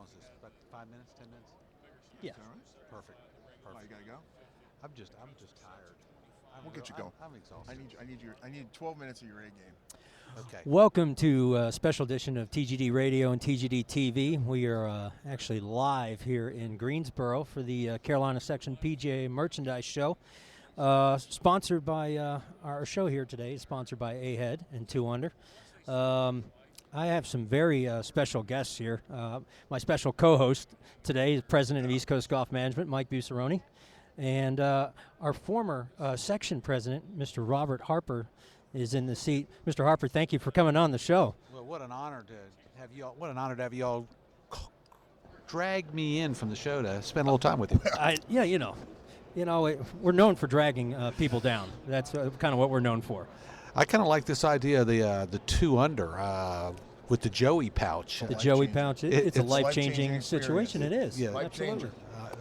is this? About 5 minutes, 10 minutes? Yeah. Is that right? Perfect. Oh, you gotta go. I'm just tired. We'll get you going. I'm exhausted. I need 12 minutes of your A game. Okay. Welcome to a special edition of TGD Radio and TGD TV. We are actually live here in Greensboro for the Carolina Section PGA Merchandise Show. Sponsored by our show here today, is sponsored by A-Head and 2 Under. I have some very special guests here. My special co-host today is President of East Coast Golf Management, Mike Busaroni, and our former section president, Mr. Robert Harper, is in the seat. Mr. Harper, thank you for coming on the show. Well, what an honor to have you all. What an honor to have you all drag me in from the show to spend a little time with you. We're known for dragging people down. That's kind of what we're known for. I kind of like this idea of the 2 under with the Joey pouch. The Joey pouch, it's a life-changing life-changing situation. It is. Yeah. Life Absolutely. changer.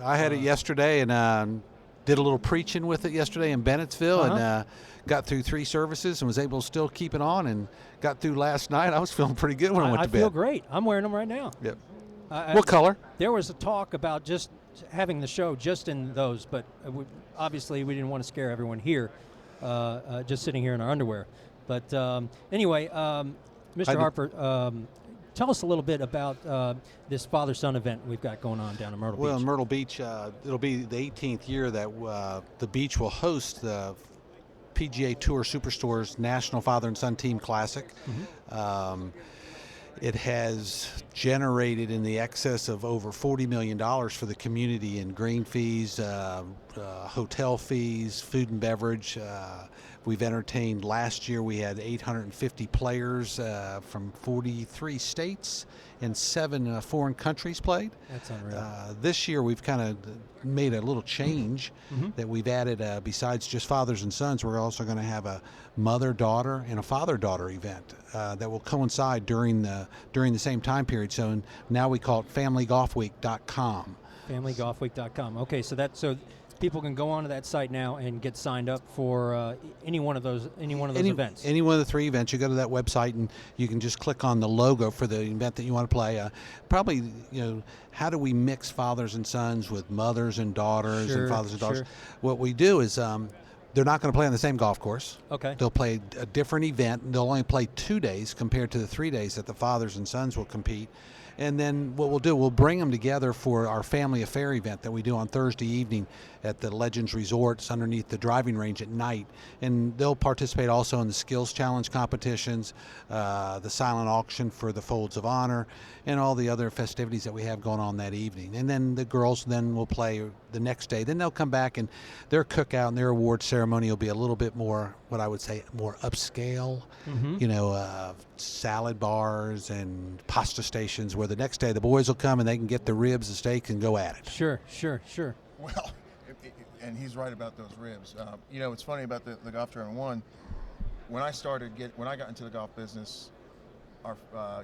I had it yesterday and did a little preaching with it yesterday in Bennettsville and got through 3 services and was able to still keep it on and got through last night. I was feeling pretty good when I went to bed. I feel great. I'm wearing them right now. Yep. What color? There was a talk about just having the show just in those, but obviously we didn't want to scare everyone here, just sitting here in our underwear. But anyway, Mr. Harper, tell us a little bit about this father-son event we've got going on down in Myrtle Beach. Well, in Myrtle Beach, it'll be the 18th year that the beach will host the PGA Tour Superstore's National Father and Son Team Classic. Mm-hmm. It has generated in the excess of over $40 million for the community in green fees, hotel fees, food and beverage. We've entertained, last year we had 850 players from 43 states and 7 foreign countries played. That's unreal. This year we've kind of made a little change that we've added, besides just fathers and sons, we're also going to have a mother-daughter and a father-daughter event that will coincide during the same time period. So now we call it familygolfweek.com. Familygolfweek.com. Okay, so people can go onto that site now and get signed up for any one of those events. Any one of the 3 events, you go to that website and you can just click on the logo for the event that you want to play. Probably, how do we mix fathers and sons with mothers and daughters and fathers and daughters? Sure. What we do is they're not going to play on the same golf course. Okay. They'll play a different event. And they'll only play 2 days compared to the 3 days that the fathers and sons will compete. And then what we'll do, we'll bring them together for our family affair event that we do on Thursday evening at the Legends Resorts underneath the driving range at night. And they'll participate also in the skills challenge competitions, the silent auction for the Folds of Honor, and all the other festivities that we have going on that evening. And then the girls then will play the next day. Then they'll come back and their cookout and their award ceremony will be a little bit more, what I would say, more upscale. Mm-hmm. Salad bars and pasta stations where the next day the boys will come and they can get the ribs, the steak, and go at it. Sure. Well, and he's right about those ribs. It's funny about the golf tournament. One, when I got into the golf business, our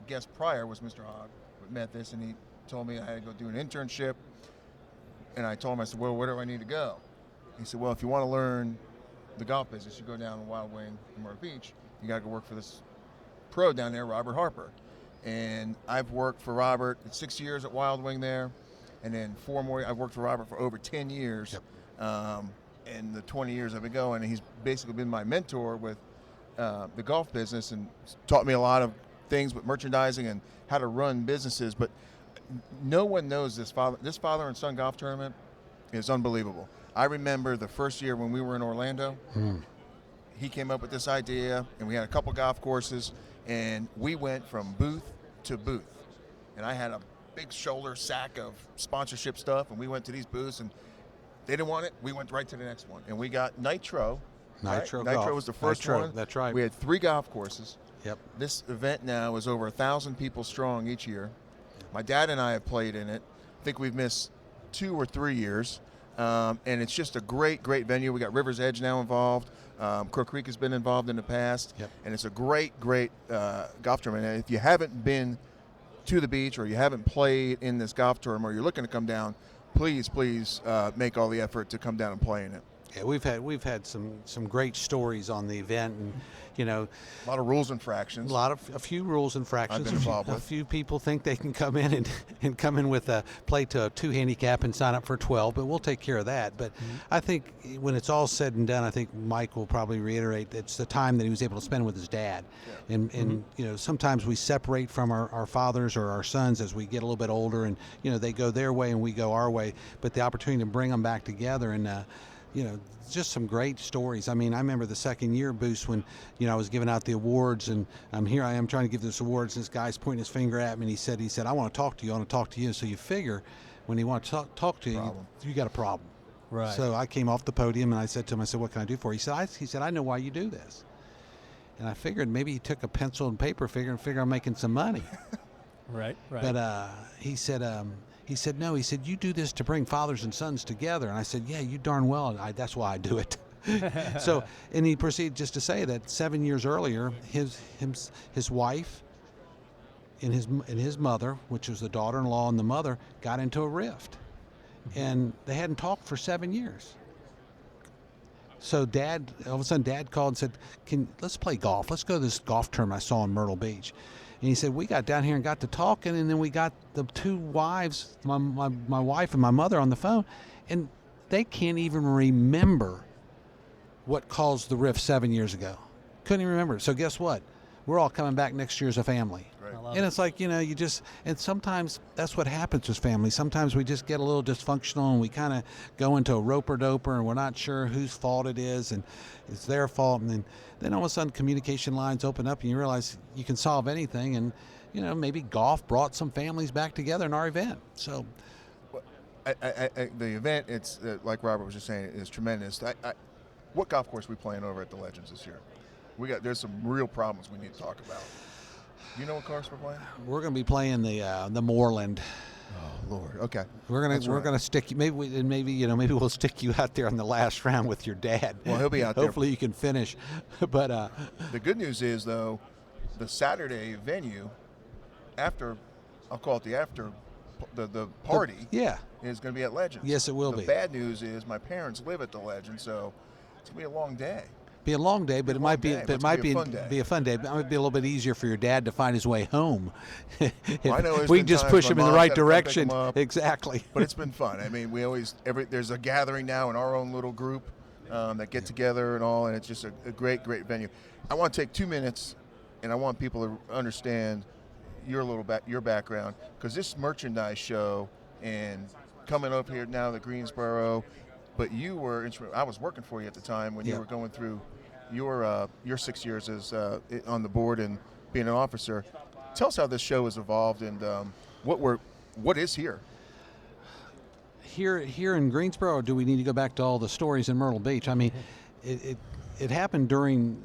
guest prior was Mr. Hogg. We met this, and he told me I had to go do an internship. And I told him, I said, well, where do I need to go? He said, well, if you want to learn the golf business, you go down to Wild Wing in Myrtle Beach. You got to go work for this pro down there, Robert Harper. And I've worked for Robert 6 years at Wild Wing there, and then 4 more. I've worked for Robert for over 10 years. Yep. And the 20 years I've been going, and he's basically been my mentor with the golf business and taught me a lot of things with merchandising and how to run businesses. But no one knows this father and son golf tournament is unbelievable. I remember the first year when we were in Orlando. He came up with this idea, and we had a couple golf courses, and we went from booth to booth. And I had a big shoulder sack of sponsorship stuff, and we went to these booths, and they didn't want it. We went right to the next one, and we got Nitro. Nitro was the first one. That's right. We had 3 golf courses. Yep. This event now is over 1,000 people strong each year. My dad and I have played in it. I think we've missed 2 or 3 years. And it's just a great venue. We got River's Edge now involved. Crow Creek has been involved in the past. Yep. And it's a great golf tournament. And if you haven't been to the beach or you haven't played in this golf tournament or you're looking to come down, please make all the effort to come down and play in it. Yeah, we've had some great stories on the event, and you know, A lot of rules infractions. a few rules infractions. I've been involved A with. few people think they can come in and come in with a play to a 2 handicap and sign up for 12, but we'll take care of that. But I think when it's all said and done, I think Mike will probably reiterate it's the time that he was able to spend with his dad. Yeah. And you know, sometimes we separate from our fathers or our sons as we get a little bit older, and you know, they go their way and we go our way. But the opportunity to bring them back together and you know, just some great stories. I mean, I remember the second year boost when, you know, I was giving out the awards, and here I am trying to give this awards, and this guy's pointing his finger at me, and he said, I want to talk to you. I want to talk to you. So you figure when he wants to talk to you, you got a problem. Right. So I came off the podium and I said to him, what can I do for you? He said, I know why you do this. And I figured maybe he took a pencil and paper and figured I'm making some money. Right. But he said, no. He said, you do this to bring fathers and sons together. And I said, yeah, you darn well. That's why I do it. So, and he proceeded just to say that 7 years earlier, his wife and his mother, which was the daughter-in-law and the mother, got into a rift, and they hadn't talked for 7 years. So all of a sudden, Dad called and said, let's play golf. Let's go to this golf tournament I saw in Myrtle Beach. And he said, we got down here and got to talking, and then we got the two wives, my wife and my mother, on the phone, and they can't even remember what caused the rift 7 years ago. Couldn't even remember. So guess what? We're all coming back next year as a family. Great. And it's like, you know, and sometimes that's what happens with families. Sometimes we just get a little dysfunctional and we kind of go into a roper-doper and we're not sure whose fault it is and it's their fault. And then all of a sudden communication lines open up and you realize you can solve anything. And, you know, maybe golf brought some families back together in our event. So The event, it's like Robert was just saying, is tremendous. What golf course are we playing over at the Legends this year? There's some real problems we need to talk about. You know what course we're playing? we're going to be playing the Moreland. Oh Lord. Okay. We're gonna stick you. Maybe we'll stick you out there on the last round with your dad. Well, he'll be out there. Hopefully you can finish. But the good news is though, the Saturday venue, after, I'll call it the party. Yeah. Is going to be at Legends. Yes, it will be. be. The bad news is my parents live at the Legends, so it's going to be a long day. Be a long day, but it might be. Day, But but it it's might gonna be a fun day. be a fun day. It might be a little bit easier for your dad to find his way home. Well, I know there's we been can just times push my him in the mom's right gotta come pick direction. him up. Exactly. But it's been fun. I mean, there's a gathering now in our own little group that get together and all, and it's just a great venue. I want to take 2 minutes, and I want people to understand your background, because this merchandise show and coming up here now to Greensboro, but you were I was working for you at the time when you were going through your 6 years as on the board and being an officer. Tell us how this show has evolved and what is here. Here in Greensboro, or do we need to go back to all the stories in Myrtle Beach? I mean, it happened during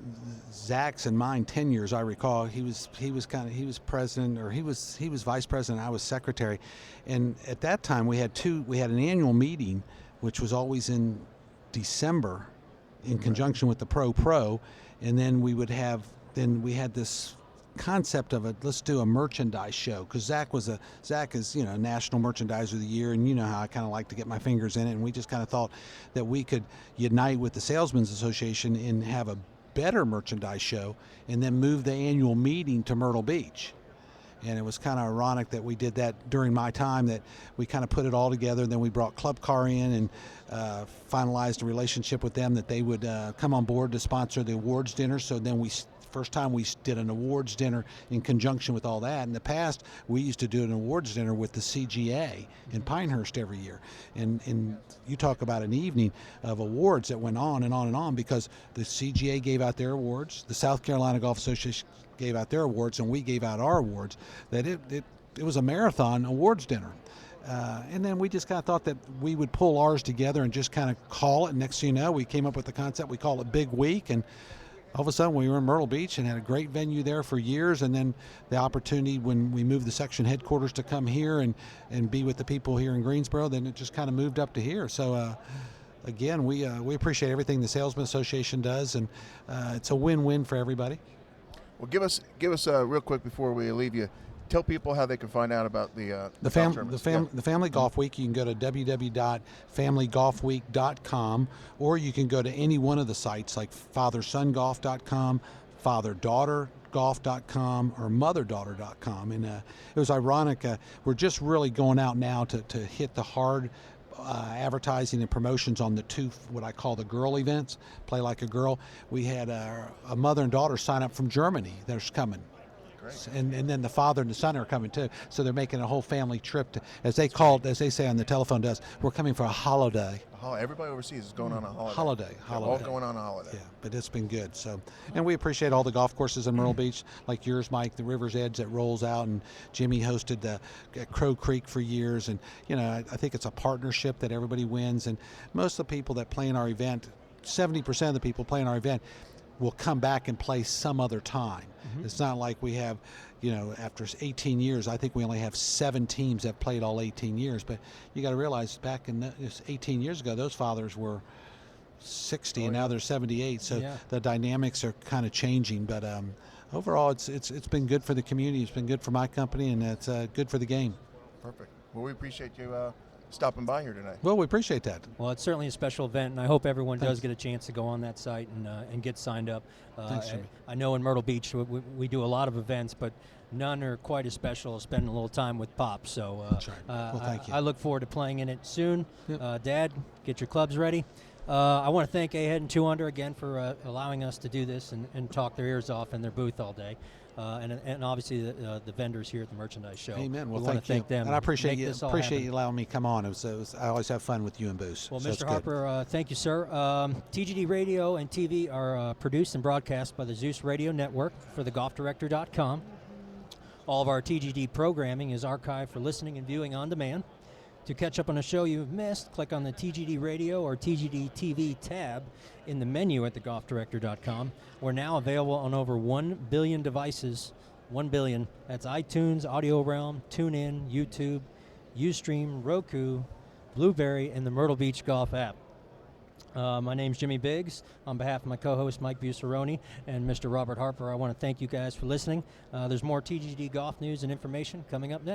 Zach's and mine tenures. I recall he was president, or he was vice president. I was secretary, and at that time we had an annual meeting, which was always in December, in conjunction with the Pro, and then we had this concept of let's do a merchandise show, because Zach is a national merchandiser of the year, and you know how I kind of like to get my fingers in it, and we just kind of thought that we could unite with the Salesmen's Association and have a better merchandise show and then move the annual meeting to Myrtle Beach. And it was kind of ironic that we did that during my time, that we kind of put it all together. Then we brought Club Car in and finalized a relationship with them that they would come on board to sponsor the awards dinner. So then first time we did an awards dinner in conjunction with all that. In the past, we used to do an awards dinner with the CGA in Pinehurst every year. And you talk about an evening of awards that went on and on and on, because the CGA gave out their awards, the South Carolina Golf Association gave out their awards, and we gave out our awards. That it was a marathon awards dinner. And then we just kind of thought that we would pull ours together and just kind of call it. And next thing you know, we came up with the concept. We call it Big Week. And all of a sudden, we were in Myrtle Beach and had a great venue there for years. And then the opportunity when we moved the section headquarters to come here and be with the people here in Greensboro, then it just kind of moved up to here. So, again, we appreciate everything the Salesman Association does, and it's a win-win for everybody. Well, give us real quick before we leave you, tell people how they can find out about the golf tournaments. the Family Golf Week. You can go to www.familygolfweek.com, or you can go to any one of the sites like fathersongolf.com, fatherdaughtergolf.com, or motherdaughter.com. And it was ironic. We're just really going out now to hit the hard advertising and promotions on the two, what I call the girl events, Play Like a Girl. We had a mother and daughter sign up from Germany. They're coming. And then the father and the son are coming too. So they're making a whole family trip to, as they say on the telephone to us, we're coming for a holiday. Everybody overseas is going on a holiday. Holiday. All going on a holiday. Yeah, but it's been good. So, and we appreciate all the golf courses in Myrtle Beach, like yours, Mike, the River's Edge that rolls out, and Jimmy hosted the Crow Creek for years. And I think it's a partnership that everybody wins. And most of the people that play in our event, 70% of the people playing our event, will come back and play some other time. It's not like we have, after 18 years, I think we only have 7 teams that played all 18 years. But you got to realize back in 18 years ago, those fathers were 60 and now they're 78. So the dynamics are kind of changing. But overall, it's been good for the community. It's been good for my company, and it's good for the game. Perfect. Well, we appreciate you stopping by here tonight. Well, we appreciate that. Well, it's certainly a special event, and I hope everyone does get a chance to go on that site and get signed up. Thanks, Jimmy. I know in Myrtle Beach we do a lot of events, but none are quite as special as spending a little time with Pop. So That's right. Well, thank you. I look forward to playing in it soon. Yep. Dad, get your clubs ready. I want to thank A-Head and 2 Under again for allowing us to do this and talk their ears off in their booth all day. And obviously the vendors here at the merchandise show. Amen. Well, we want to thank them. And I appreciate you you allowing me to come on. It was I always have fun with you and Boos. Well, so Mr. Harper, thank you, sir. TGD Radio and TV are produced and broadcast by the Zeus Radio Network for thegolfdirector.com. All of our TGD programming is archived for listening and viewing on demand. To catch up on a show you've missed, click on the TGD Radio or TGD TV tab in the menu at thegolfdirector.com. We're now available on over 1 billion devices. 1 billion. That's iTunes, Audio Realm, TuneIn, YouTube, Ustream, Roku, Blueberry, and the Myrtle Beach Golf app. My name's Jimmy Biggs. On behalf of my co-host Mike Busaroni and Mr. Robert Harper, I want to thank you guys for listening. There's more TGD golf news and information coming up next.